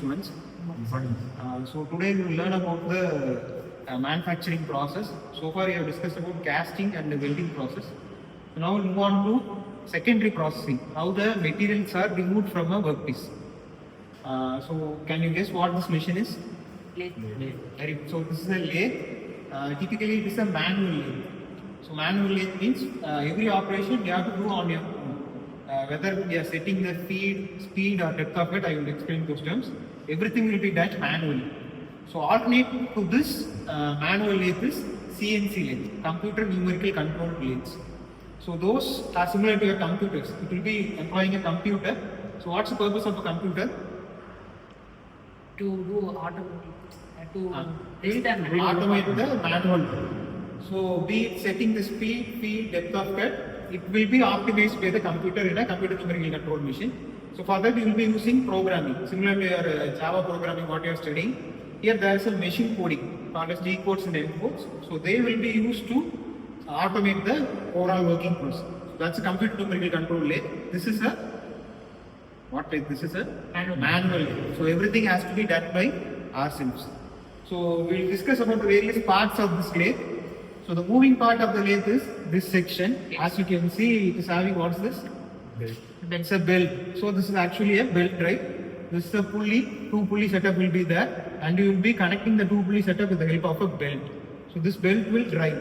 morning, students. So today we will learn about the manufacturing process. So far we have discussed about casting and the welding process. So now we'll move on to secondary processing, how the materials are removed from a workpiece. So can you guess what this machine is? Lathe. Very good. So this is a lathe. Typically it is a manual lathe. So manual lathe means every operation you have to do on your own. Whether we are setting the feed, speed or depth of it, I will explain those terms. Everything will be done manually. So alternate to this manual lathe is CNC lathe, computer numerical controlled lathes. So those are similar to your computers. It will be employing a computer. So what's the purpose of a computer? To do automatic, Automate the manual. So be it setting the speed, feed, depth of cut, it will be optimized by the computer in a computer numerical control machine. So for that you will be using programming, similar to your Java programming what you are studying. Here there is a machine coding called as D codes and M codes. So they will be used to automate the overall working process. So that's a computer numerical control lathe. This is a what lathe? This is a manual lathe. So everything has to be done by ourselves. So we'll discuss about the various parts of this lathe. So the moving part of the lathe is this section. As you can see, it is having what's this? Belt. It's a belt. So this is actually a belt drive. This is a pulley. Two pulley setup will be there, and you will be connecting the two pulley setup with the help of a belt. So this belt will drive.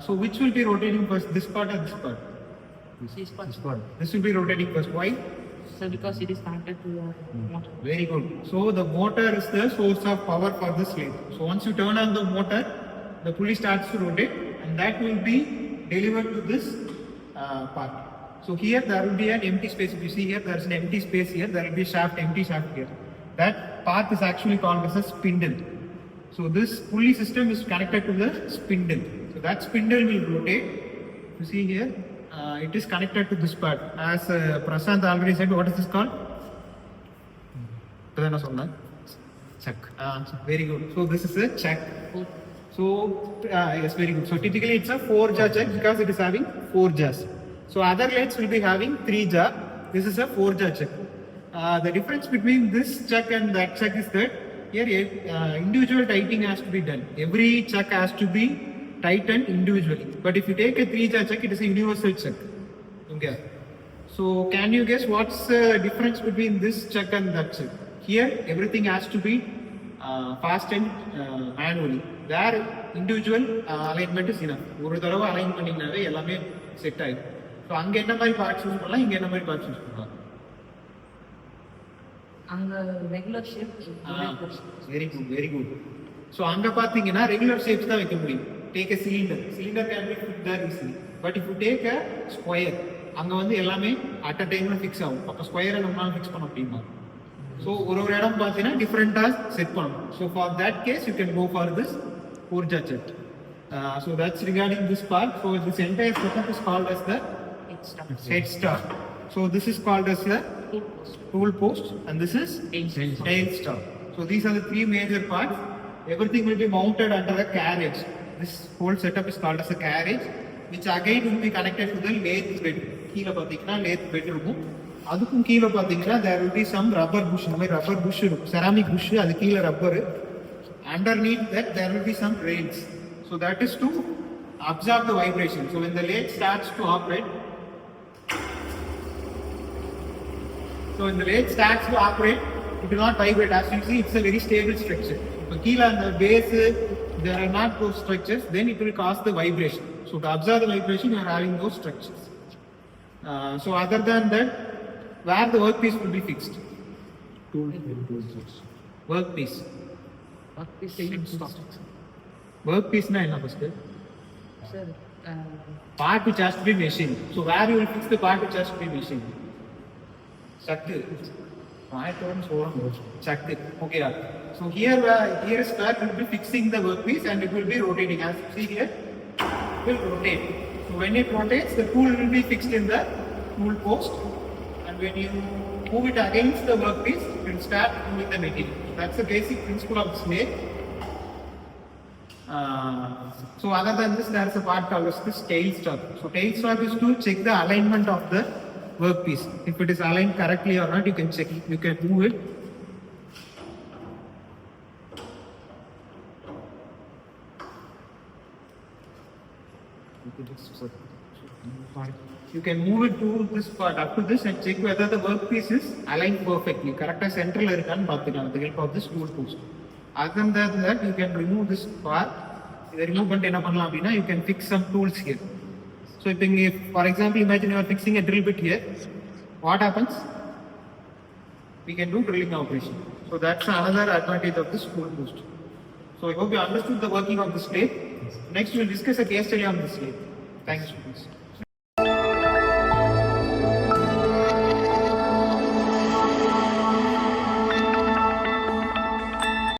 So which will be rotating first? This part or this part? This part. This will be rotating first. Why? So because it is connected to your motor. Very good. So the motor is the source of power for this lathe. So once you turn on the motor, the pulley starts to rotate, and that will be delivered to this part. So here there will be an empty space. If you see here, there is an empty space here. There will be empty shaft here. That part is actually called as a spindle. So this pulley system is connected to the spindle. So that spindle will rotate. You see here, it is connected to this part. As Prashant already said, what is this called? Chuck. Very good. So this is a chuck. So yes, very good. So typically it's a 4-jaw chuck because it is having 4 jaws. So other lathes will be having 3 jaw. This is a 4-jaw chuck. The difference between this chuck and that chuck is that here individual tightening has to be done. Every chuck has to be tightened individually. But if you take a 3-jaw chuck, it is a universal chuck. Okay. So can you guess what's the difference between this chuck and that chuck? Here everything has to be fastened manually. There individual alignment is enough. ஒரு தடவை align பண்ணிங்கனாவே எல்லாமே set ஆயிடும். So அங்கே என்ன மாதிரி parts use பண்ணலாம், இங்கே என்ன மாதிரி பார்ட்ஸ் யூஸ் பண்ணலாம்? அங்க regular shape. Very good, very good. So அங்கே பார்த்தீங்கன்னா ரெகுலர் ஷேப்ஸ் தான் வைக்க முடியும். Take a cylinder. Cylinder can be fit there easily. But if you take a square, அங்கே வந்து எல்லாமே அட் அ டைம்ல ஃபிக்ஸ் ஆகும். அப்போ ஸ்கொயரை நம்மளால ஃபிக்ஸ் பண்ண முடியுமா? ஸோ ஒரு இடம் பார்த்தீங்கன்னா டிஃப்ரெண்டாக செட் பண்ணணும். So for that case you can go for this 4-jaw chuck. So that's regarding this part. So this entire setup is called as the head stop. So this is called as the tool post, and this is tail stop. So these are the 3 major parts. Everything will be mounted under a carriage. This whole setup is called as a carriage, which again will be connected to the lathe bed. கீழே பார்த்தீங்கன்னா lathe bed இருக்கும். அதுக்கும் கீழே பார்த்தீங்கன்னா there will be some rubber bush. இந்த மாதிரி rubber bush இருக்கும், ceramic bush. அது கீழே rubber. Underneath that there will be some rails. So that is to absorb the vibration. So when the lathe starts to operate, it will not vibrate. As you see, it's a very stable structure. So keel and the base, there are not those structures, then it will cause the vibration. So to absorb the vibration, you are having those structures. So other than that, where the workpiece will be fixed? Workpiece. Workpiece na enna first? Sir, part which has to be machined. So where you will fix the part which has to be machined? Chuck. Chuck. Okay. So here is where we will be fixing the workpiece, and it will be rotating. As you see here, it will rotate. So when it rotates, the tool will be fixed in the tool post, and when you move it against the workpiece, it will start moving the material. That's the basic principle of this lathe. So other than this, there is a part called as this tail stop. So tail stop is to check the alignment of the workpiece. If it is aligned correctly or not, you can check it. You can move it. You can move it to this part up to this and check whether the workpiece is aligned perfectly. Correct central irukanu paathukalam with the help of this tool post. Other than that, you can remove this part. If remove பண்ணிட்டு என்ன பண்ணலாம் அப்படினா you can fix some tools here. So if for example imagine you are fixing a drill bit here, what happens? We can do drilling operation. So that's another advantage of this tool post. So I hope you understood the working of this lathe. Next we will discuss a case study on this lathe. Thanks.